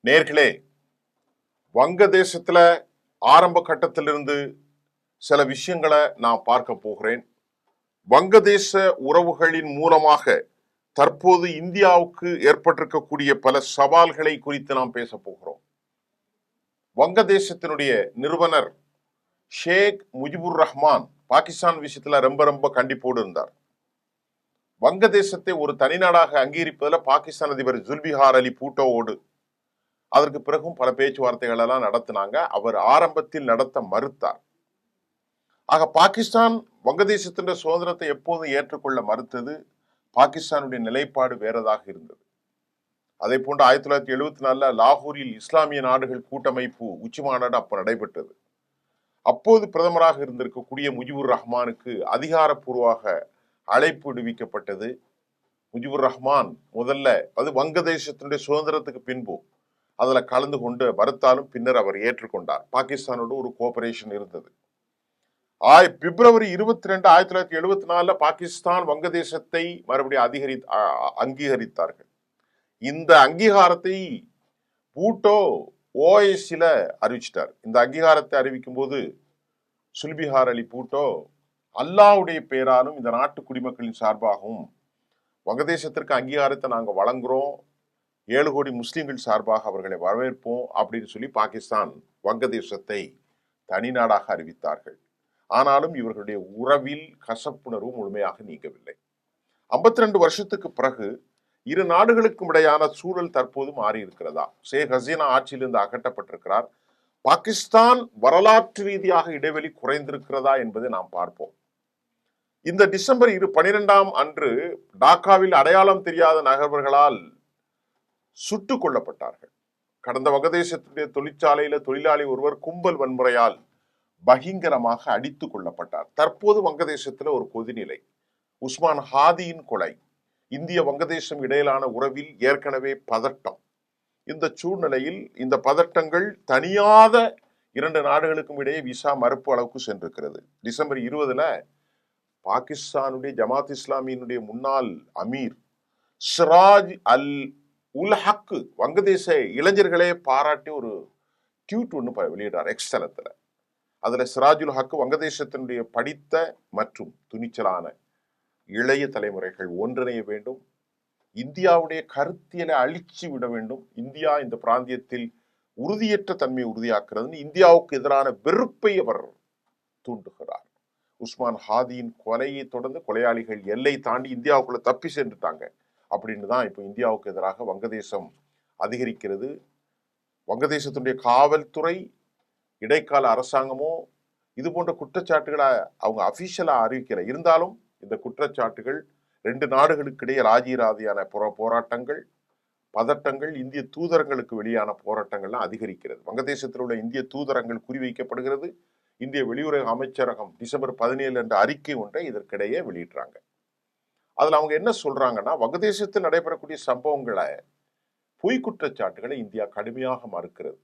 நேர்களே, வங்கதேசத்துல ஆரம்ப கட்டத்திலிருந்து சில விஷயங்களை நான் பார்க்க போகிறேன். வங்கதேச உறவுகளின் மூலமாக தற்போது இந்தியாவுக்கு ஏற்பட்டிருக்கக்கூடிய பல சவால்களை குறித்து நாம் பேச போகிறோம். வங்கதேசத்தினுடைய நிறுவனர் ஷேக் முஜிபுர் ரஹ்மான் பாகிஸ்தான் விஷயத்துல ரொம்ப ரொம்ப கண்டிப்போடு இருந்தார். வங்கதேசத்தை ஒரு தனிநாடாக அங்கீகரிப்பதில் பாகிஸ்தான் அதிபர் ஜுல்பிகார் அலி பூட்டோவோடு அதற்கு பிறகும் பல பேச்சுவார்த்தைகள் எல்லாம் நடத்தினாங்க. அவர் ஆரம்பத்தில் நடத்த மறுத்தார். ஆக பாகிஸ்தான் வங்கதேசத்தின் சுதந்திரத்தை எப்போதும் ஏற்றுக்கொள்ள மறுத்தது. பாகிஸ்தானுடைய நிலைப்பாடு வேறதாக இருந்தது. அதே போன்று 1974 லாகூரில் இஸ்லாமிய நாடுகள் கூட்டமைப்பு உச்சி மாநாடு அப்ப நடைபெற்றது. அப்போது பிரதமராக இருந்திருக்கக்கூடிய முஜிபுர் ரஹ்மானுக்கு அதிகாரப்பூர்வமாக அழைப்பு விடுவிக்கப்பட்டது. முஜிபுர் ரஹ்மான் முதல்ல அது வங்கதேசத்தினுடைய சுதந்திரத்துக்கு பின்பு அதுல கலந்து கொண்டு மறுத்தாலும் பின்னர் அவர் ஏற்றுக்கொண்டார். பாகிஸ்தானோடு ஒரு கோஆபரேஷன் இருந்தது. பிப்ரவரி 22, 1974 பாகிஸ்தான் வங்கதேசத்தை மறுபடியும் அங்கீகரித்தார்கள். இந்த அங்கீகாரத்தை பூட்டோ ஓஎஸ்ல அறிவிச்சிட்டார். இந்த அங்கீகாரத்தை அறிவிக்கும் போது சுல்பிகார் அலி பூட்டோ அல்லாவுடைய பெயராலும் இந்த நாட்டு குடிமக்களின் சார்பாகவும் வங்கதேசத்திற்கு அங்கீகாரத்தை நாங்க வழங்குறோம், 7 கோடி முஸ்லிம்கள் சார்பாக அவர்களை வரவேற்போம் அப்படின்னு சொல்லி பாகிஸ்தான் வங்கதேசத்தை தனி நாடாக அறிவித்தார்கள். ஆனாலும் இவர்களுடைய உறவில் கசப்புணர்வு முழுமையாக நீங்கவில்லை. 52 வருஷத்துக்கு பிறகு இரு நாடுகளுக்கும் இடையான சூழல் தற்போது மாறி இருக்கிறதா? ஷேக் ஹசீனா ஆட்சியிலிருந்து அகற்றப்பட்டிருக்கிறார். பாகிஸ்தான் வரலாற்று ரீதியாக இடைவெளி குறைந்திருக்கிறதா என்பதை நாம் பார்ப்போம். இந்த டிசம்பர் 12 அன்று டாக்காவில் அடையாளம் தெரியாத நகர்வர்களால் சுட்டுக் கொல்லப்பட்டார்கள். கடந்த வங்கதேசத்துடைய தொழிற்சாலையில தொழிலாளி ஒருவர் கும்பல் வன்முறையால் பகிங்கரமாக அடித்துக் கொல்லப்பட்டார். தற்போது வங்கதேசத்துல ஒரு கொதிநிலை. உஸ்மான் ஹாதியின் கொலை, இந்திய வங்கதேசம் இடையிலான உறவில் ஏற்கனவே பதட்டம். இந்த சூழ்நிலையில் இந்த பதட்டங்கள் தனியாத 2 நாடுகளுக்கும் இடையே விசா மறுப்பு அளவுக்கு சென்றிருக்கிறது. டிசம்பர் 20 பாகிஸ்தானுடைய ஜமாத் இஸ்லாமியினுடைய முன்னாள் அமீர் சிராஜ் அல் உல் ஹக் வங்கதேச இளைஞர்களே பாராட்டி ஒரு ட்வீட் ஒன்று வெளியிட்டார் எக்ஸ்தலத்துல. அதுல சிராஜுல் ஹக் வங்கதேசத்தினுடைய படித்த மற்றும் துணிச்சலான இளைய தலைமுறைகள் ஒன்றிணைய வேண்டும், இந்தியாவுடைய கருத்தியலை அழிச்சு விட வேண்டும், இந்தியா இந்த பிராந்தியத்தில் உறுதியற்ற தன்மையை உறுதியாக்குறது, இந்தியாவுக்கு எதிரான வெறுப்பை அவர் தூண்டுகிறார். உஸ்மான் ஹாதியின் கொலையை தொடர்ந்து கொலையாளிகள் எல்லை தாண்டி இந்தியாவுக்குள்ள தப்பி சென்றுட்டாங்க அப்படின்னு தான் இப்போ இந்தியாவுக்கு எதிராக வங்கதேசம் அதிகரிக்கிறது. வங்கதேசத்தினுடைய காவல்துறை, இடைக்கால அரசாங்கமோ இது போன்ற குற்றச்சாட்டுகளை அவங்க அபிஷியலா அறிவிக்கல. இருந்தாலும் இந்த குற்றச்சாட்டுகள் 2 நாடுகளுக்கு இடையே ராஜீராதியான போராட்டங்கள், பதட்டங்கள், இந்திய தூதரங்களுக்கு வெளியான போராட்டங்கள்லாம் அதிகரிக்கிறது. வங்கதேசத்தில் உள்ள இந்திய தூதரங்கள் குறிவைக்கப்படுகிறது. இந்திய வெளியுறவு அமைச்சரகம் டிசம்பர் 17 என்ற அறிக்கை ஒன்றை இதற்கிடையே வெளியிட்டாங்க. அதுல அவங்க என்ன சொல்றாங்கன்னா, வங்கதேசத்தில் நடைபெறக்கூடிய சம்பவங்களை, பொய் குற்றச்சாட்டுகளை இந்தியா கடுமையாக மறுக்கிறது.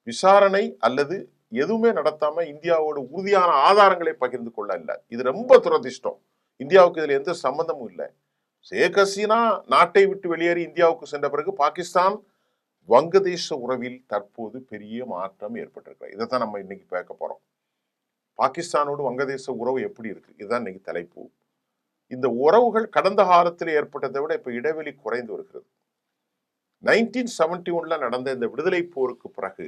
விசாரணை அல்லது எதுவுமே நடத்தாம இந்தியாவோட உறுதியான ஆதாரங்களை பகிர்ந்து கொள்ள இல்லை. இது ரொம்ப துரதிர்ஷ்டம். இந்தியாவுக்கு இதுல எந்த சம்பந்தமும் இல்லை. ஷேக் ஹசீனா நாட்டை விட்டு வெளியேறி இந்தியாவுக்கு சென்ற பிறகு பாகிஸ்தான் வங்கதேச உறவில் தற்போது பெரிய மாற்றம் ஏற்பட்டிருக்கு. இதைத்தான் நம்ம இன்னைக்கு பார்க்க போறோம். பாகிஸ்தானோடு வங்கதேச உறவு எப்படி இருக்கு, இதுதான் இன்னைக்கு தலைப்பு. இந்த உறவுகள் கடந்த காலத்தில் ஏற்பட்டதை விட இப்ப இடைவெளி குறைந்து வருகிறது. 1971 நடந்த இந்த விடுதலை போருக்கு பிறகு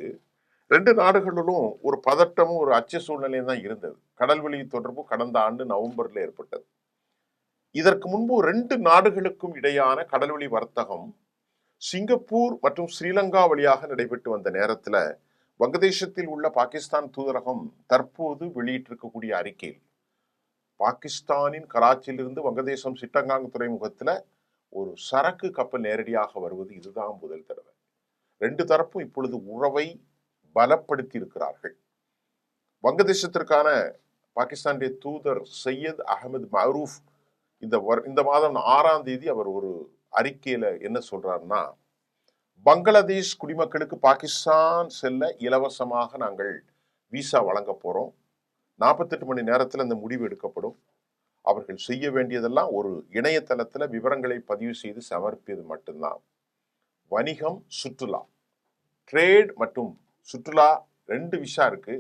2 நாடுகளிலும் ஒரு பதட்டமும் ஒரு அச்ச சூழ்நிலையும் தான் இருந்தது. கடல்வெளி தொடர்பு கடந்த ஆண்டு நவம்பர்ல ஏற்பட்டது. இதற்கு முன்பு 2 நாடுகளுக்கும் இடையான கடல்வெளி வர்த்தகம் சிங்கப்பூர் மற்றும் ஸ்ரீலங்கா வழியாக நடைபெற்று வந்த நேரத்துல வங்கதேசத்தில் உள்ள பாகிஸ்தான் தூதரகம் தற்போது வெளியிட்டிருக்கக்கூடிய அறிக்கையில் பாகிஸ்தானின் கராச்சியிலிருந்து வங்கதேசம் சிட்டகாங் துறைமுகத்துல ஒரு சரக்கு கப்பல் நேரடியாக வருவது இதுதான் முதல் தடவை. 2 தரப்பும் இப்பொழுது உறவை பலப்படுத்தி இருக்கிறார்கள். வங்கதேசத்திற்கான பாகிஸ்தானுடைய தூதர் சையத் அகமது மரூஃப் இந்த மாதம் 6ஆம் தேதி அவர் ஒரு அறிக்கையில என்ன சொல்றாருன்னா, பங்களாதேஷ் குடிமக்களுக்கு பாகிஸ்தான் செல்ல இலவசமாக நாங்கள் விசா வழங்க போறோம். 48 மணி நேரத்தில் அந்த முடிவு எடுக்கப்படும். அவர்கள் செய்ய வேண்டியதெல்லாம் ஒரு இணையதளத்துல விவரங்களை பதிவு செய்து சமர்ப்பியது மட்டும்தான். வணிகம், சுற்றுலா ட்ரேட் மற்றும் சுற்றுலா 2 விசா இருக்கு.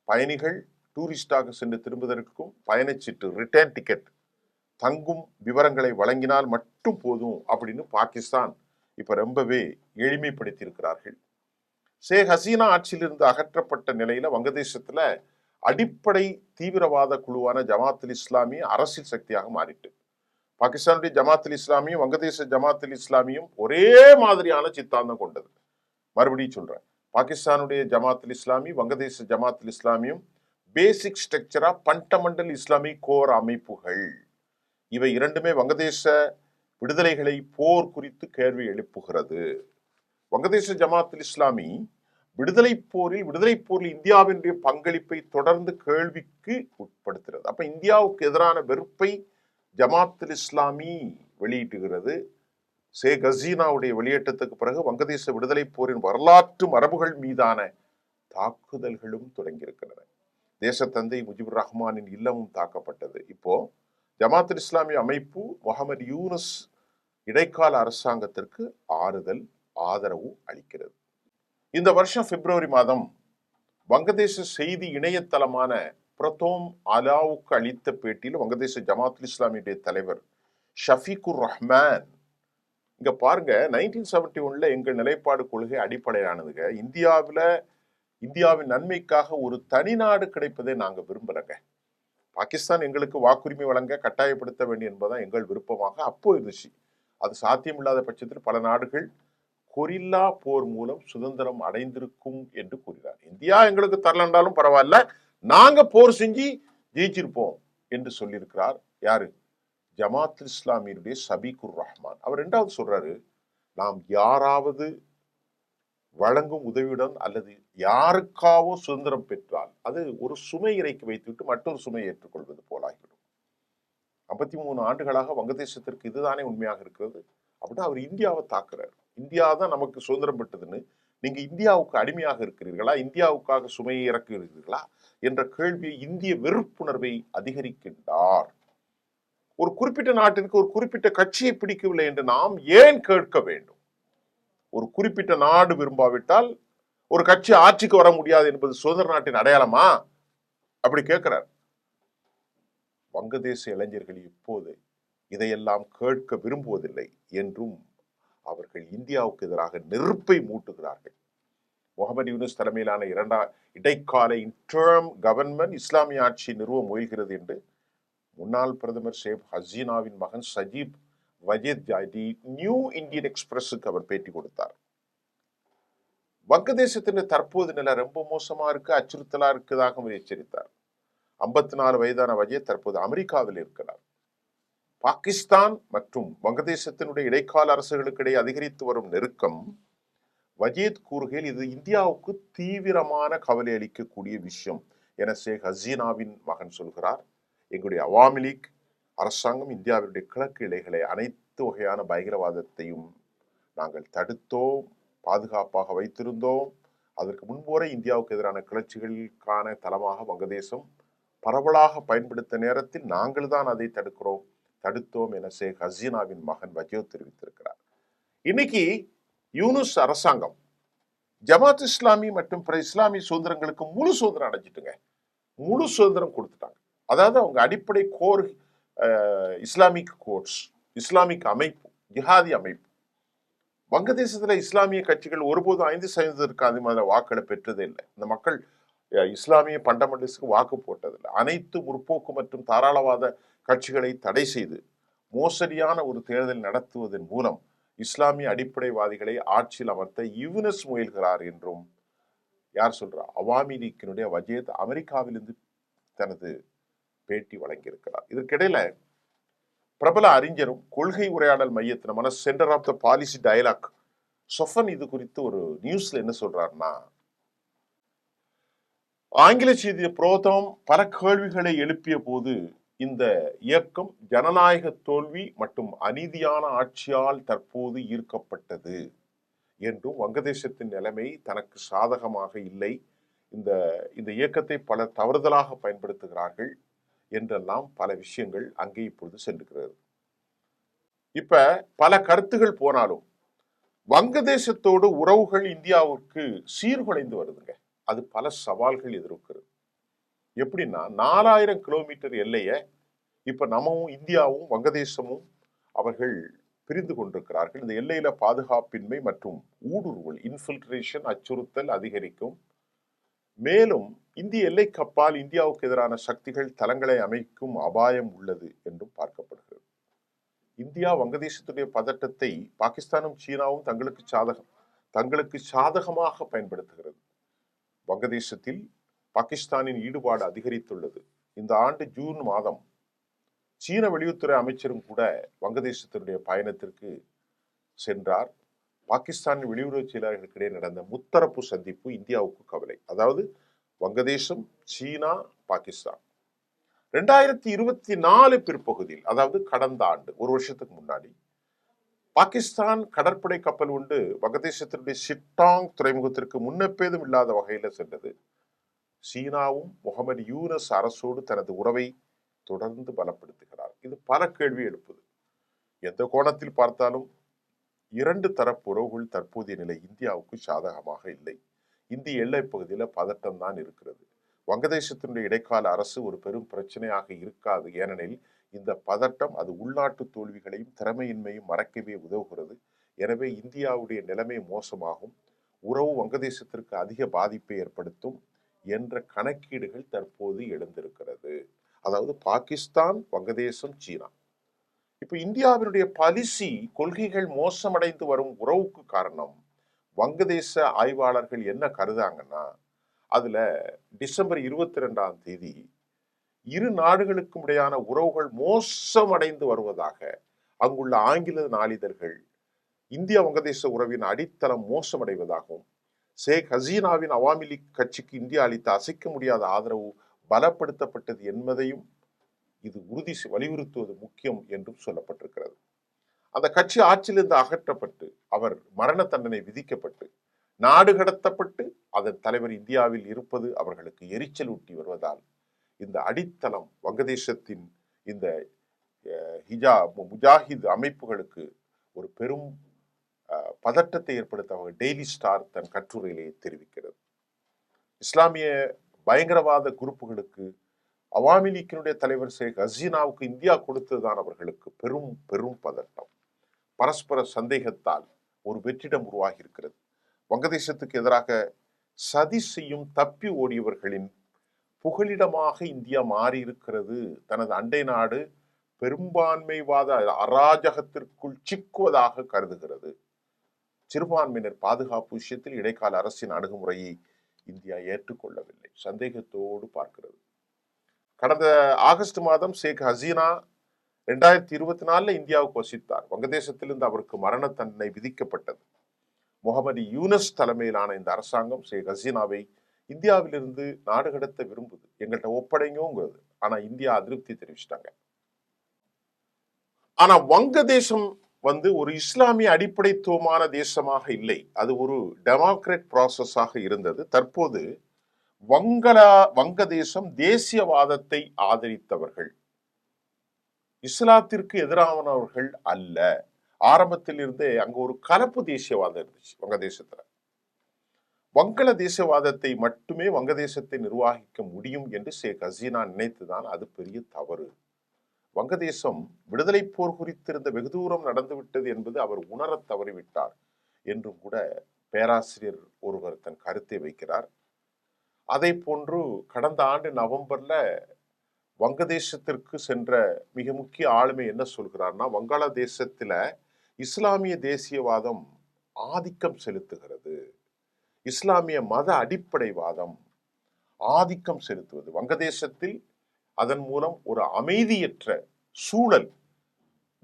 பயணிகள் டூரிஸ்டாக சென்று திரும்புவதற்கும் பயணச்சீட்டு ரிட்டர்ன் டிக்கெட் தங்கும் விவரங்களை வழங்கினால் மட்டும் போதும் அப்படின்னு பாகிஸ்தான் இப்ப ரொம்பவே எளிமைப்படுத்தி இருக்கிறார்கள். ஷேக் ஹசீனா ஆட்சியிலிருந்து அகற்றப்பட்ட நிலையில வங்கதேசத்துல அடிப்படை தீவிரவாத குழுவான ஜமாத்துல் இஸ்லாமி அரசியல் சக்தியாக மாறிட்டு. பாகிஸ்தானுடைய ஜமாத்துல் இஸ்லாமியும் வங்கதேச ஜமாத்துல் இஸ்லாமியும் ஒரே மாதிரியான சித்தாந்தம் கொண்டது. மறுபடியும் சொல்றேன், பாகிஸ்தானுடைய ஜமாத்துல் இஸ்லாமி வங்கதேச ஜமாத்துல் இஸ்லாமியும் பேசிக் ஸ்ட்ரக்சரா பண்டமெண்டல் இஸ்லாமிக் கோர் அமைப்புகள். இவை இரண்டுமே வங்கதேச விடுதலைகளை போர் குறித்து கேள்வி எழுப்புகிறது. வங்கதேச ஜமாத்துல் இஸ்லாமி விடுதலை போரில் இந்தியாவினுடைய பங்களிப்பை தொடர்ந்து கேள்விக்கு உட்படுத்துகிறது. அப்ப இந்தியாவுக்கு எதிரான வெறுப்பை ஜமாத்துல் இஸ்லாமி வெளியிட்டுகிறது. ஷேக் ஹசீனாவுடைய வெளியேற்றத்துக்கு பிறகு வங்கதேச விடுதலை போரின் வரலாற்று மரபுகள் மீதான தாக்குதல்களும் தொடங்கியிருக்கின்றன. தேசத்தந்தை முஜிபுர் ரஹ்மானின் இல்லமும் தாக்கப்பட்டது. இப்போ ஜமாத்துல் இஸ்லாமி அமைப்பு முகமது யூனுஸ் இடைக்கால அரசாங்கத்திற்கு ஆதரவு அளிக்கிறது. இந்த வருஷம் பிப்ரவரி மாதம் வங்கதேச செய்தி இணையதளமான பிரதோம் அலாவுக்கு அளித்த பேட்டியில் வங்கதேச ஜமாத்துல் இஸ்லாமியுடைய தலைவர் ஷஃபீக்குர் ரஹ்மான், இங்க பாருங்க, 1971 எங்கள் நிலைப்பாடு கொள்கை அடிப்படையானதுங்க. இந்தியாவின் நன்மைக்காக ஒரு தனி நாடு கிடைப்பதை நாங்க விரும்பலங்க. பாகிஸ்தான் எங்களுக்கு வாக்குரிமை வழங்க கட்டாயப்படுத்த வேண்டும் என்பதுதான் எங்கள் விருப்பமாக அப்போ இருந்துச்சு. அது சாத்தியமில்லாத பட்சத்தில் பல நாடுகள் கொரில்லா போர் மூலம் சுதந்திரம் அடைந்திருக்கும் என்று கூறினார். இந்தியா எங்களுக்கு தரலண்டாலும் பரவாயில்ல, நாங்க போர் செஞ்சு ஜெயிச்சிருப்போம் என்று சொல்லியிருக்கிறார். யாரு? ஜமாத்துல் இஸ்லாமியுடைய ஷபீக்குர் ரஹ்மான். அவர் 2வது சொல்றாரு, நாம் யாராவது வழங்கும் உதவியுடன் அல்லது யாருக்காவோ சுதந்திரம் பெற்றால் அது ஒரு சுமை இறக்கி வைத்துவிட்டு மற்றொரு சுமையை ஏற்றுக்கொள்வது போலாகிவிடும். 53 ஆண்டுகளாக வங்கதேசத்திற்கு இதுதானே உண்மையாக இருக்கிறது. அப்படின்னா அவர் இந்தியாவை தாக்குறாரு. இந்தியா தான் நமக்கு சுதந்திரம் பெற்றதுன்னு நீங்க இந்தியாவுக்கு அடிமையாக இருக்கிறீர்களா, இந்தியாவுக்காக சுமையை இறக்குகிறீர்களா என்ற கேள்வியை இந்திய வெறுப்புணர்வை அதிகரிக்கின்றார். ஒரு குறிப்பிட்ட நாட்டிற்கு ஒரு குறிப்பிட்ட கட்சியை பிடிக்கவில்லை என்று நாம் ஏன் கேட்க வேண்டும்? ஒரு குறிப்பிட்ட நாடு விரும்பாவிட்டால் ஒரு கட்சி ஆட்சிக்கு வர முடியாது என்பது சுதந்திர நாட்டின் அடையாளமா? அப்படி கேட்கிறார். வங்கதேச இளைஞர்கள் இப்போது இதையெல்லாம் கேட்க விரும்புவதில்லை என்றும் அவர்கள் இந்தியாவுக்கு எதிராக நெருப்பை மூட்டுகிறார்கள். முகமது யூனுஸ் தலைமையிலான இடைக்கால இன்டர்ம் கவர்மெண்ட் இஸ்லாமிய ஆட்சி நிறுவ முயல்கிறது என்று முன்னாள் பிரதமர் ஷேக் ஹசீனாவின் மகன் சஜீப் வஜீத் ஜாதி நியூ இந்தியன் எக்ஸ்பிரஸுக்கு அவர் பேட்டி கொடுத்தார். வங்கதேசத்தின் தற்போது நிலை ரொம்ப மோசமா இருக்கு, அச்சுறுத்தலா இருக்குதாக அவர் எச்சரித்தார். 54 வயதான வஜீத் தற்போது அமெரிக்காவில் இருக்கிறார். பாகிஸ்தான் மற்றும் வங்கதேசத்தினுடைய இடைக்கால அரசுகளுக்கு இடையே அதிகரித்து வரும் நெருக்கம் வஜீத் கூறுகையில் இது இந்தியாவுக்கு தீவிரமான கவலை அளிக்கக்கூடிய விஷயம் என ஷேக் ஹசீனாவின் மகன் சொல்கிறார். எங்களுடைய அவாமி லீக் அரசாங்கம் இந்தியாவுடைய கிழக்கு இலைகளை அனைத்து வகையான பயங்கரவாதத்தையும் நாங்கள் தடுத்தோம், பாதுகாப்பாக வைத்திருந்தோம். அதற்கு முன்போரே இந்தியாவுக்கு எதிரான கிளர்ச்சிகளுக்கான தளமாக வங்கதேசம் பரவலாக பயன்படுத்த நேரத்தில் நாங்கள் தான் அதை தடுத்தோம் என ஷேக் ஹசீனாவின் மகன் வஜீத் தெரிவித்திருக்கிறார். இன்னைக்கு யூனுஸ் அரசாங்கம் ஜமாத் இஸ்லாமி மற்றும் பிற இஸ்லாமிய சுதந்திரங்களுக்கு முழு சுதந்திரம் அடைஞ்சிட்டுங்க, முழு சுதந்திரம் கொடுத்துட்டாங்க. அதாவது அவங்க அடிப்படை கோர் இஸ்லாமிக் கோர்ட்ஸ், இஸ்லாமிக் அமைப்பு, ஜிஹாதி அமைப்பு. வங்கதேசத்துல இஸ்லாமிய கட்சிகள் ஒருபோதும் 5% அதிகமான வாக்களை பெற்றதே இல்லை. இந்த மக்கள் இஸ்லாமிய பண்டமெண்டலிஸ்டுக்கு வாக்கு போட்டதில்லை. அனைத்து முற்போக்கு மற்றும் தாராளவாத கட்சிகளை தடை செய்து மோசடியான ஒரு தேர்தல் நடத்துவதன் மூலம் இஸ்லாமிய அடிப்படைவாதிகளை ஆட்சியில் அமர்த்த யூனுஸ் முயல்கிறார் என்றும் யார் சொல்றா? அவாமி லீக்கினுடைய வஜீத் அமெரிக்காவிலிருந்து தனது பேட்டி வழங்கியிருக்கிறார். இதற்கிடையில பிரபல அறிஞரும் கொள்கை உரையாடல் மையத்தினமான centre of the policy dialogue சொஃபன் இது குறித்து ஒரு நியூஸ்ல என்ன சொல்றாருன்னா, ஆங்கில செய்திய புரோதம் பல கேள்விகளை எழுப்பிய போது இந்த இயக்கம் ஜனநாயக தோல்வி மற்றும் அநீதியான ஆட்சியால் தற்போது ஈர்க்கப்பட்டது என்றும் வங்கதேசத்தின் நிலைமை தனக்கு சாதகமாக இல்லை, இந்த இயக்கத்தை பலர் தவறுதலாக பயன்படுத்துகிறார்கள் என்றெல்லாம் பல விஷயங்கள் அங்கே இப்பொழுது சென்றுகிறது. இப்ப பல கருத்துகள் போனாலும் வங்கதேசத்தோடு உறவுகள் இந்தியாவுக்கு சீர்குலைந்து வருதுங்க. அது பல சவால்கள் எதிர்க்கிறது. எப்படின்னா 4000 கிலோமீட்டர் எல்லைய இப்ப நம்மவும் இந்தியாவும் வங்கதேசமும் அவர்கள் பிரிந்து கொண்டிருக்கிறார்கள். இந்த எல்லையில பாதுகாப்பின்மை மற்றும் ஊடுருவல் இன்ஃபில்ட்ரேஷன் அச்சுறுத்தல் அதிகரிக்கும். மேலும் இந்திய எல்லைக்கு அப்பால் இந்தியாவுக்கு எதிரான சக்திகள் தளங்களை அமைக்கும் அபாயம் உள்ளது என்றும் பார்க்கப்படுகிறது. இந்தியா வங்கதேசத்துடைய பதட்டத்தை பாகிஸ்தானும் சீனாவும் தங்களுக்கு சாதகமாக பயன்படுத்துகிறது. வங்கதேசத்தில் பாகிஸ்தானின் ஈடுபாடு அதிகரித்துள்ளது. இந்த ஆண்டு ஜூன் மாதம் சீன வெளியுறவுத்துறை அமைச்சரும் கூட வங்கதேசத்தினுடைய பயணத்திற்கு சென்றார். பாகிஸ்தான் வெளியுறவு செயலாளர்களுக்கிடையே நடந்த முத்தரப்பு சந்திப்பு இந்தியாவுக்கு கவலை. அதாவது வங்கதேசம், சீனா, பாகிஸ்தான் 2024 பிற்பகுதியில், அதாவது கடந்த ஆண்டு ஒரு வருஷத்துக்கு முன்னாடி பாகிஸ்தான் கடற்படை கப்பல் உண்டு வங்கதேசத்தினுடைய சிட்டாங் துறைமுகத்திற்கு முன்னெப்பேதும் இல்லாத வகையில சென்றது. சீனாவும் முகமது யூனஸ் அரசோடு தனது உறவை தொடர்ந்து பலப்படுத்துகிறார். இது பல கேள்வி எழுப்புது. எந்த கோணத்தில் பார்த்தாலும் இரண்டு தரப்பு உறவுகள் தற்போதைய நிலை இந்தியாவுக்கு சாதகமாக இல்லை. இந்திய எல்லை பகுதியில பதட்டம் தான் இருக்கிறது. வங்கதேசத்தினுடைய இடைக்கால அரசு ஒரு பெரும் பிரச்சனையாக இருக்காது. ஏனெனில் இந்த பதட்டம் அது உள்நாட்டு தோல்விகளையும் திறமையின்மையும் மறைக்கவே உதவுகிறது. எனவே இந்தியாவுடைய நிலைமை மோசமாகும், உறவு வங்கதேசத்திற்கு அதிக பாதிப்பை ஏற்படுத்தும் என்ற கணக்கீடுகள் தற்போது எழுந்திருக்கிறது. அதாவது பாகிஸ்தான், வங்கதேசம், சீனா. இப்ப இந்தியாவினுடைய பாலிசி கொள்கைகள் மோசமடைந்து வரும் உறவுக்கு காரணம் வங்கதேச ஆய்வாளர்கள் என்ன கருதாங்கன்னா, அதுல டிசம்பர் 22ஆம் தேதி இரு நாடுகளுக்கும் இடையான உறவுகள் மோசமடைந்து வருவதாக அங்குள்ள ஆங்கில நாளிதழ்கள் இந்திய வங்கதேச உறவின் அடித்தளம் மோசமடைவதாகவும், ஷேக் ஹசீனாவின் அவாமி லீக் கட்சிக்கு இந்தியா அளித்த அசைக்க முடியாத ஆதரவு பலப்படுத்தப்பட்டது என்பதையும் இது வலியுறுத்துவது முக்கியம் என்றும் சொல்லப்பட்டிருக்கிறது. அந்த கட்சி ஆட்சியிலிருந்து அகற்றப்பட்டு அவர் மரண தண்டனை விதிக்கப்பட்டு நாடு கடத்தப்பட்டு அதன் தலைவர் இந்தியாவில் இருப்பது அவர்களுக்கு எரிச்சல் ஊட்டி வருவதால் இந்த அடித்தளம் வங்கதேசத்தின் இந்த முஜாஹித் அமைப்புகளுக்கு ஒரு பெரும் பதட்டத்தை ஏற்படுத்த டெய்லி ஸ்டார் தன் கட்டுரையிலேயே தெரிவிக்கிறது. இஸ்லாமிய பயங்கரவாத குரூப்புகளுக்கு அவாமி லீக்கினுடைய தலைவர் ஷேக் ஹசீனாவுக்கு இந்தியா கொடுத்ததுதான் அவர்களுக்கு பெரும் பெரும் பதட்டம். பரஸ்பர சந்தேகத்தால் ஒரு வெற்றிடம் உருவாகி இருக்கிறது. வங்கதேசத்துக்கு எதிராக சதி செய்யும் தப்பி ஓடியவர்களின் புகலிடமாக இந்தியா மாறி இருக்கிறது. தனது அண்டை நாடு பெரும்பான்மைவாத அராஜகத்திற்குள் சிக்குவதாக கருதுகிறது. சிறுபான்மையினர் பாதுகாப்பு விஷயத்தில் இடைக்கால அரசின் அணுகுமுறையை இந்தியா ஏற்றுக்கொள்ளவில்லை, சந்தேகத்தோடு பார்க்கிறது. கடந்த ஆகஸ்ட் மாதம் ஷேக் ஹசீனா 2024 இந்தியாவுக்கு வசித்தார். வங்கதேசத்திலிருந்து அவருக்கு மரண தண்டனை விதிக்கப்பட்டது. முகமது யூனஸ் தலைமையிலான இந்த அரசாங்கம் ஷேக் ஹசீனாவை இந்தியாவிலிருந்து நாடு கடத்த விரும்புது, எங்கள்கிட்ட ஒப்படைங்கிறது. ஆனா இந்தியா அதிருப்தி தெரிவிச்சிட்டாங்க. ஆனா வங்கதேசம் ஒரு இஸ்லாமிய அடிப்படைத்துவமான தேசமாக இல்லை, அது ஒரு டெமோக்ராட் ப்ராசஸாக இருந்தது. தற்போது வங்கதேசம் தேசியவாதத்தை ஆதரித்தவர்கள், இஸ்லாத்திற்கு எதிரானவர்கள் அல்ல. ஆரம்பத்தில் இருந்தே அங்க ஒரு கலப்பு தேசியவாதம் இருந்துச்சு வங்கதேசத்துல. வங்கள தேசியவாதத்தை மட்டுமே வங்கதேசத்தை நிர்வகிக்க முடியும் என்று ஷேக் ஹசீனா நினைத்துதான் அது பெரிய தவறு. வங்கதேசம் விடுதலை போர் குறித்திருந்த வெகு தூரம் நடந்துவிட்டது என்பது அவர் உணர தவறிவிட்டார் என்றும் கூட பேராசிரியர் ஒருவர் தன் கருத்தை வைக்கிறார். அதை போன்று கடந்த ஆண்டு நவம்பர்ல வங்கதேசத்திற்கு சென்ற மிக முக்கிய ஆளுமை என்ன சொல்கிறார்னா, வங்காளதேசத்துல இஸ்லாமிய தேசியவாதம் ஆதிக்கம் செலுத்துகிறது, இஸ்லாமிய மத அடிப்படைவாதம் ஆதிக்கம் செலுத்துவது வங்கதேசத்தில், அதன் மூலம் ஒரு அமைதியற்ற சூழல்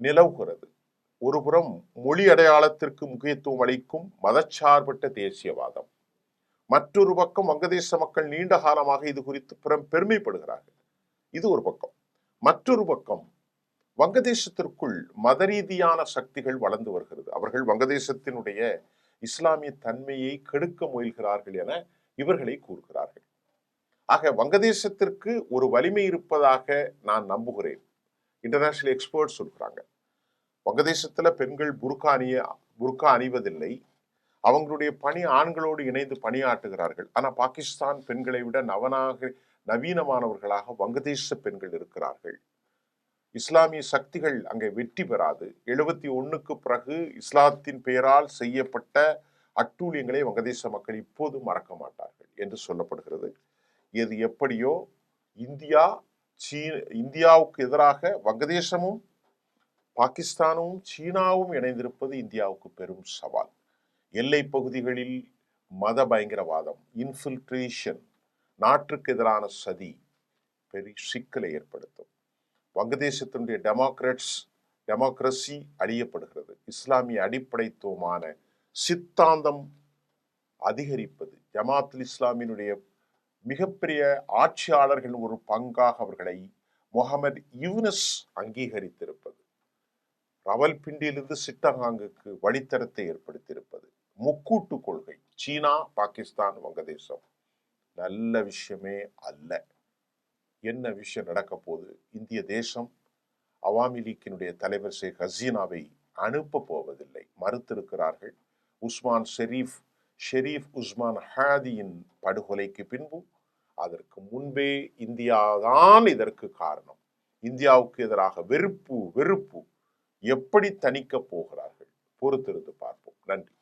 நிலவுகிறது. ஒருபுறம் மொழி அடையாளத்திற்கு முக்கியத்துவம் அளிக்கும் மதச்சார்பற்ற தேசியவாதம், மற்றொரு பக்கம் வங்கதேச மக்கள் நீண்ட காலமாக இது குறித்து பெருமைப்படுகிறார்கள். இது ஒரு பக்கம். மற்றொரு பக்கம் வங்கதேசத்திற்குள் மத ரீதியான சக்திகள் வளர்ந்து வருகிறது. அவர்கள் வங்கதேசத்தினுடைய இஸ்லாமிய தன்மையை கெடுக்க முயல்கிறார்கள் என இவர்களை கூறுகிறார்கள். ஆக வங்கதேசத்திற்கு ஒரு வலிமை இருப்பதாக நான் நம்புகிறேன். இன்டர்நேஷனல் எக்ஸ்பர்ட் சொல்றாங்க, வங்கதேசத்துல பெண்கள் புர்கா புர்கா அணிவதில்லை. அவங்களுடைய பணி ஆண்களோடு இணைந்து பணியாற்றுகிறார்கள். ஆனா பாகிஸ்தான் பெண்களை விட நவீனமானவர்களாக வங்கதேச பெண்கள் இருக்கிறார்கள். இஸ்லாமிய சக்திகள் அங்கே வெற்றி பெறாது. 71க்கு பிறகு இஸ்லாத்தின் பெயரால் செய்யப்பட்ட அட்டூழியங்களை வங்கதேச மக்கள் இப்போது மறக்க மாட்டார்கள் என்று சொல்லப்படுகிறது. இது எப்படியோ இந்தியாவுக்கு எதிராக வங்கதேசமும் பாகிஸ்தானும் சீனாவும் இணைந்திருப்பது இந்தியாவுக்கு பெரும் சவால். எல்லை பகுதிகளில் மத பயங்கரவாதம், இன்ஃபில்ட்ரேஷன், நாட்டுக்கு எதிரான சதி பெரிய சிக்கலை ஏற்படுத்தும். வங்கதேசத்தினுடைய டெமோக்ரஸி அழியப்படுகிறது. இஸ்லாமிய அடிப்படைத்துவமான சித்தாந்தம் அதிகரிப்பது. ஜமாத்துல் இஸ்லாமியினுடைய மிகப்பெரிய ஆட்சியாளர்கள் ஒரு பங்காக அவர்களை முகமது யூனஸ் அங்கீகரித்திருப்பது, ரவல்பிண்டியிலிருந்து சிட்டகாங்குக்கு வழித்தடத்தை ஏற்படுத்தியிருப்பது, முக்கூட்டு கொள்கை, சீனா, பாகிஸ்தான், வங்கதேசம் நல்ல விஷயமே அல்ல. என்ன விஷயம் நடக்க போது? இந்திய தேசம் அவாமி லீக்கினுடைய தலைவர் ஷேக் ஹசீனாவை அனுப்ப போவதில்லை, மறுத்திருக்கிறார்கள். ஷெரீப் உஸ்மான் ஹாதியின் படுகொலைக்கு பின்பு அதற்கு முன்பே இந்தியாதான் இதற்கு காரணம். இந்தியாவுக்கு எதிராக வெறுப்பு எப்படி தணிக்கப் போகிறார்கள்? பொறுத்திருந்து பார்ப்போம். நன்றி.